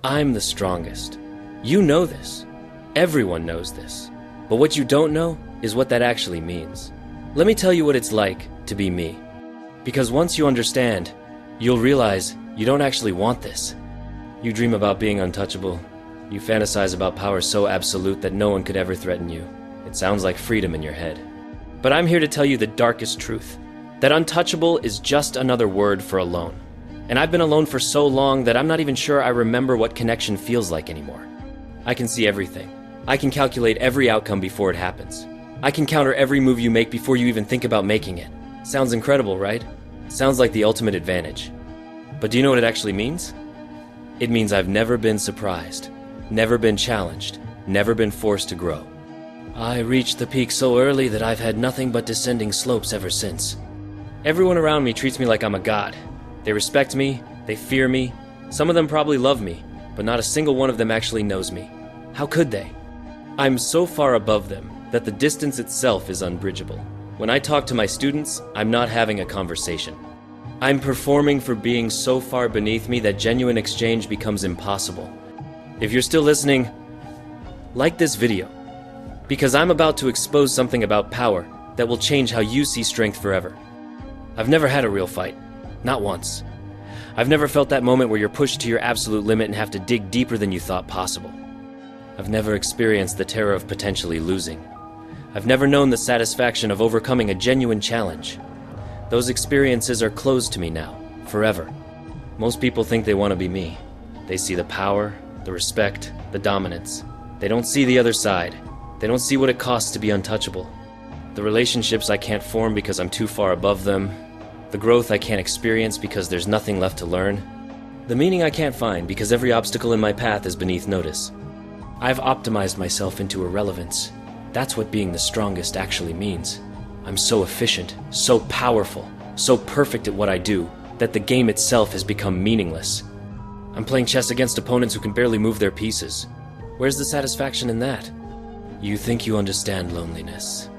I'm the strongest. You know this. Everyone knows this. But what you don't know is what that actually means. Let me tell you what it's like to be me. Because once you understand, you'll realize you don't actually want this. You dream about being untouchable. You fantasize about power so absolute that no one could ever threaten you. It sounds like freedom in your head. But I'm here to tell you the darkest truth. That untouchable is just another word for alone. And I've been alone for so long that I'm not even sure I remember what connection feels like anymore. I can see everything. I can calculate every outcome before it happens. I can counter every move you make before you even think about making it. Sounds incredible, right? Sounds like the ultimate advantage. But do you know what it actually means? It means I've never been surprised, never been challenged, never been forced to grow. I reached the peak so early that I've had nothing but descending slopes ever since. Everyone around me treats me like I'm a god. They respect me, they fear me. Some of them probably love me, but not a single one of them actually knows me. How could they? I'm so far above them that the distance itself is unbridgeable. When I talk to my students, I'm not having a conversation. I'm performing for being so far beneath me that genuine exchange becomes impossible. If you're still listening, like this video, because I'm about to expose something about power that will change how you see strength forever. I've never had a real fight, not once. I've never felt that moment where you're pushed to your absolute limit and have to dig deeper than you thought possible. I've never experienced the terror of potentially losing. I've never known the satisfaction of overcoming a genuine challenge. Those experiences are closed to me now, forever. Most people think they want to be me. They see the power, the respect, the dominance. They don't see the other side. They don't see what it costs to be untouchable. The relationships I can't form because I'm too far above them. The growth I can't experience because there's nothing left to learn. The meaning I can't find because every obstacle in my path is beneath notice. I've optimized myself into irrelevance. That's what being the strongest actually means. I'm so efficient, so powerful, so perfect at what I do, that the game itself has become meaningless. I'm playing chess against opponents who can barely move their pieces. Where's the satisfaction in that? You think you understand loneliness.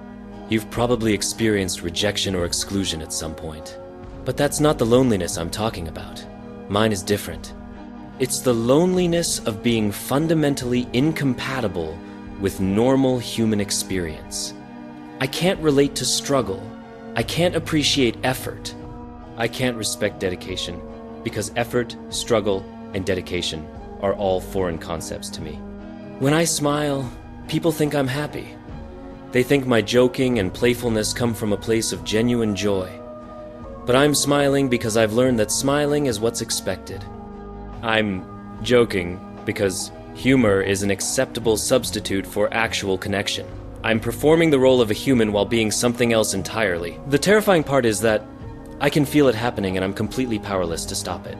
You've probably experienced rejection or exclusion at some point. But that's not the loneliness I'm talking about. Mine is different. It's the loneliness of being fundamentally incompatible with normal human experience. I can't relate to struggle. I can't appreciate effort. I can't respect dedication, because effort, struggle, and dedication are all foreign concepts to me. When I smile, people think I'm happy. They think my joking and playfulness come from a place of genuine joy. But I'm smiling because I've learned that smiling is what's expected. I'm joking because humor is an acceptable substitute for actual connection. I'm performing the role of a human while being something else entirely. The terrifying part is that I can feel it happening and I'm completely powerless to stop it.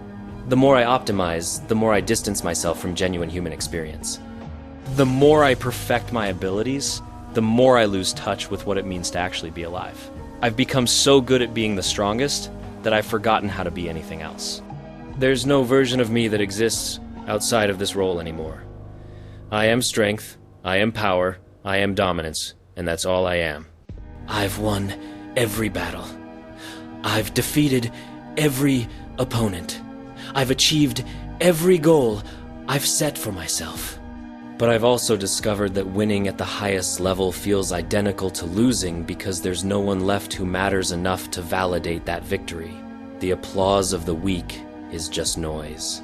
The more I optimize, the more I distance myself from genuine human experience. The more I perfect my abilities, the more I lose touch with what it means to actually be alive. I've become so good at being the strongest that I've forgotten how to be anything else. There's no version of me that exists outside of this role anymore. I am strength, I am power, I am dominance, and that's all I am. I've won every battle. I've defeated every opponent. I've achieved every goal I've set for myself. But I've also discovered that winning at the highest level feels identical to losing because there's no one left who matters enough to validate that victory. The applause of the weak is just noise.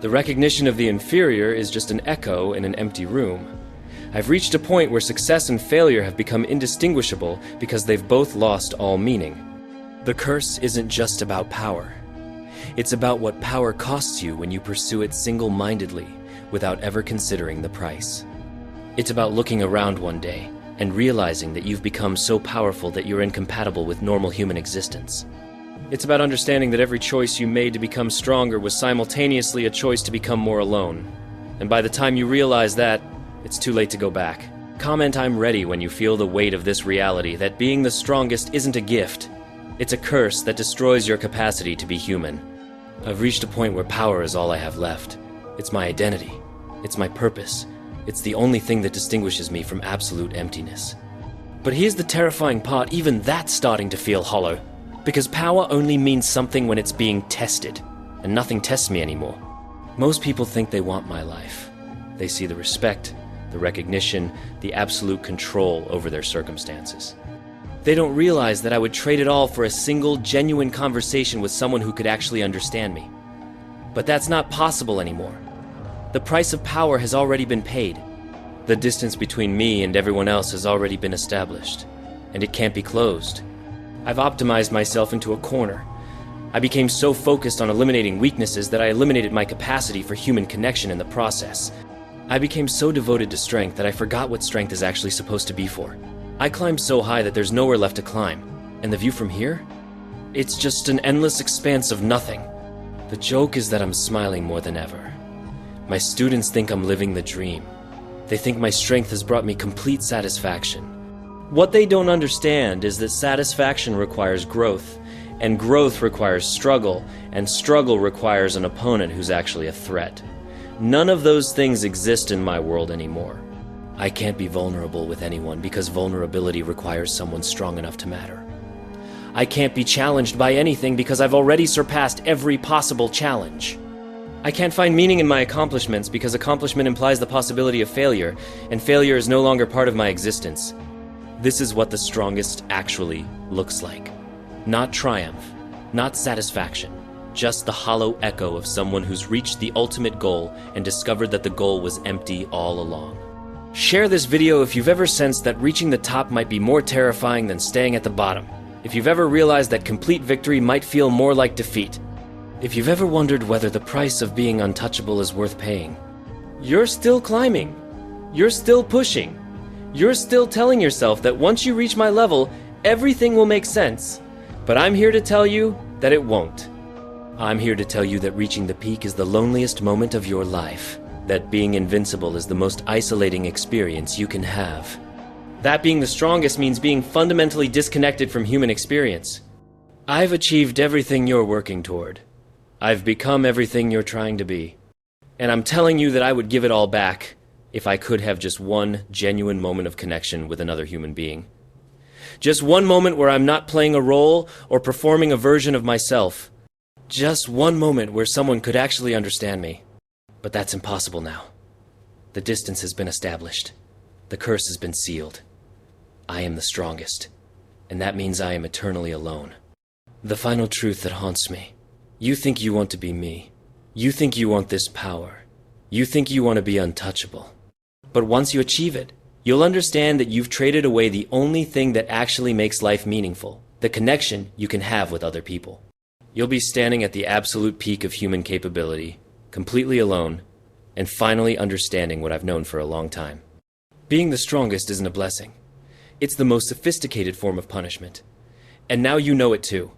The recognition of the inferior is just an echo in an empty room. I've reached a point where success and failure have become indistinguishable because they've both lost all meaning. The curse isn't just about power. It's about what power costs you when you pursue it single-mindedly, without ever considering the price. It's about looking around one day and realizing that you've become so powerful that you're incompatible with normal human existence. It's about understanding that every choice you made to become stronger was simultaneously a choice to become more alone. And by the time you realize that, it's too late to go back. Comment "I'm ready" when you feel the weight of this reality that being the strongest isn't a gift. It's a curse that destroys your capacity to be human. I've reached a point where power is all I have left. It's my identity. It's my purpose. It's the only thing that distinguishes me from absolute emptiness. But here's the terrifying part, even that's starting to feel hollow. Because power only means something when it's being tested, and nothing tests me anymore. Most people think they want my life. They see the respect, the recognition, the absolute control over their circumstances. They don't realize that I would trade it all for a single, genuine conversation with someone who could actually understand me. But that's not possible anymore. The price of power has already been paid. The distance between me and everyone else has already been established, and it can't be closed. I've optimized myself into a corner. I became so focused on eliminating weaknesses that I eliminated my capacity for human connection in the process. I became so devoted to strength that I forgot what strength is actually supposed to be for. I climbed so high that there's nowhere left to climb, and the view from here? It's just an endless expanse of nothing. The joke is that I'm smiling more than ever. My students think I'm living the dream. They think my strength has brought me complete satisfaction. What they don't understand is that satisfaction requires growth, and growth requires struggle, and struggle requires an opponent who's actually a threat. None of those things exist in my world anymore. I can't be vulnerable with anyone because vulnerability requires someone strong enough to matter. I can't be challenged by anything because I've already surpassed every possible challenge. I can't find meaning in my accomplishments because accomplishment implies the possibility of failure, and failure is no longer part of my existence. This is what the strongest actually looks like. Not triumph, not satisfaction, just the hollow echo of someone who's reached the ultimate goal and discovered that the goal was empty all along. Share this video if you've ever sensed that reaching the top might be more terrifying than staying at the bottom. If you've ever realized that complete victory might feel more like defeat. If you've ever wondered whether the price of being untouchable is worth paying. You're still climbing. You're still pushing. You're still telling yourself that once you reach my level, everything will make sense. But I'm here to tell you that it won't. I'm here to tell you that reaching the peak is the loneliest moment of your life. That being invincible is the most isolating experience you can have. That being the strongest means being fundamentally disconnected from human experience. I've achieved everything you're working toward. I've become everything you're trying to be. And I'm telling you that I would give it all back if I could have just one genuine moment of connection with another human being. Just one moment where I'm not playing a role or performing a version of myself. Just one moment where someone could actually understand me. But that's impossible now. The distance has been established. The curse has been sealed. I am the strongest, and that means I am eternally alone. The final truth that haunts me. You think you want to be me. You think you want this power. You think you want to be untouchable. But once you achieve it, you'll understand that you've traded away the only thing that actually makes life meaningful, the connection you can have with other people. You'll be standing at the absolute peak of human capability, completely alone, and finally understanding what I've known for a long time. Being the strongest isn't a blessing. It's the most sophisticated form of punishment. And now you know it too.